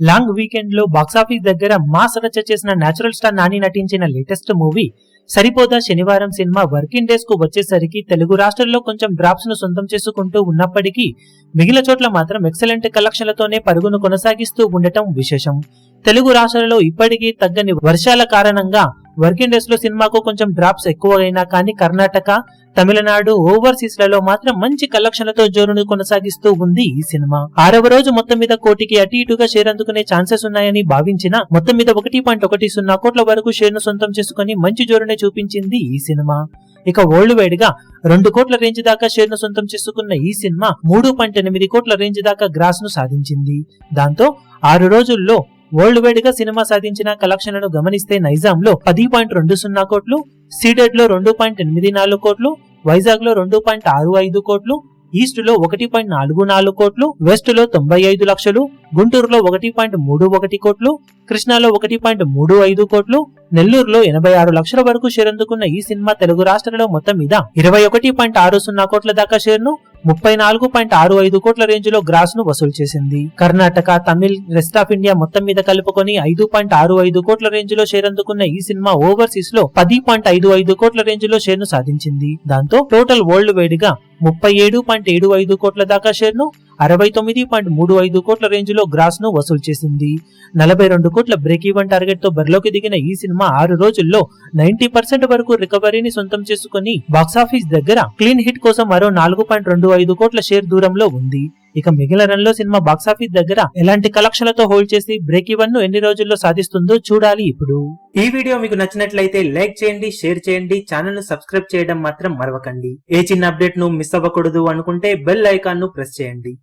Long weekend లో box office దగ్గర mass రచ్చ చేసిన నేచురల్ స్టార్ నాని నటించిన లేటెస్ట్ మూవీ సరిపోదా శనివారం సినిమా వర్కింగ్ డేస్ కు వచ్చేసరికి తెలుగు రాష్ట్రాల్లో కొంచెం డ్రాప్స్ ను సొంతం చేసుకుంటూ ఉన్నప్పటికీ మిగిలిన చోట్ల మాత్రం ఎక్సలెంట్ కలెక్షన్లతోనే పరుగును కొనసాగిస్తూ ఉండటం విశేషం. తెలుగు రాష్ట్రాలలో ఇప్పటికీ తగ్గని వర్షాల కారణంగా వర్కింగ్ డేస్ లో సినిమాకు కొంచెం డ్రాప్స్ ఎక్కువైనా కానీ కర్ణాటక, తమిళనాడు, ఓవర్సీస్ లలో మాత్రం మంచి కలెక్షన్లతో జోరును కొనసాగిస్తూ ఉంది ఈ సినిమా. 6వ రోజు మొత్తం మీద కోటికి అటు ఇటుగా షేర్ అందుకునే ఛాన్సెస్ ఉన్నాయని భావించిన మొత్తం మీద 1.10 కోట్ల వరకు షేర్ ను సొంతం చేసుకుని మంచి జోరునే చూపించింది ఈ సినిమా. ఇక వరల్డ్ వైడ్ గా 2 కోట్ల రేంజ్ దాకా షేర్ ను సొంతం చేసుకున్న ఈ సినిమా 3.8 కోట్ల రేంజ్ దాకా గ్రాస్ ను సాధించింది. దాంతో 6 రోజుల్లో వరల్డ్ వైడ్ గా సినిమా సాధించిన కలెక్షన్లను గమనిస్తే నైజాం లో 10.20 కోట్లు, సీడెడ్ లో 2.84 కోట్లు, వైజాగ్ లో 2.65 కోట్లు, ఈస్ట్ లో 1.44 కోట్లు, వెస్ట్ లో 95 లక్షలు, గుంటూరులో 1.31 కోట్లు, కృష్ణాలో 1.35 కోట్లు, నెల్లూరులో 86 లక్షల వరకు షేర్ అందుకున్న ఈ సినిమా తెలుగు రాష్ట్రాలలో మొత్తం మీద 21.60 కోట్ల దాకా షేర్ ను 34.65 కోట్ల రేంజ్ లో గ్రాస్ ను వసూలు చేసింది. Karnataka, Tamil, rest of India మొత్తం మీద కలుపుకొని 5.65 కోట్ల రేంజ్ లో షేర్ అందుకున్న ఈ సినిమా ఓవర్సీస్ లో 10.55 కోట్ల రేంజ్ లో షేర్ ను సాధించింది. దాంతో టోటల్ వరల్డ్ వైడ్ గా 37.75 కోట్ల దాకా షేర్ ను 69.35 కోట్ల రేంజ్ లో గ్రాస్ ను వసూలు చేసింది. 42 కోట్ల బ్రేక్ ఈవెన్ టార్గెట్ తో బరిలోకి దిగిన ఈ సినిమా 6 రోజుల్లో 90% వరకు రికవరీని సొంతం చేసుకుని బాక్సాఫీస్ దగ్గర క్లీన్ హిట్ కోసం మరో 4.25 కోట్ల షేర్ దూరంలో ఉంది. ఇక మిగిలిన రన్ లో సినిమా బాక్సాఫీస్ దగ్గర ఎలాంటి కలెక్షన్లతో హోల్డ్ చేసి బ్రేక్ ఈవెన్ ను ఎన్ని రోజుల్లో సాధిస్తుందో చూడాలి. ఇప్పుడు ఈ వీడియో మీకు నచ్చినట్లయితే లైక్ చేయండి, షేర్ చేయండి, ఛానల్ ను సబ్స్క్రైబ్ చేయడం మాత్రం మరవకండి. ఏ చిన్న అప్డేట్ ను మిస్ అవ్వకూడదు అనుకుంటే బెల్ ఐకాన్ ను ప్రెస్ చేయండి.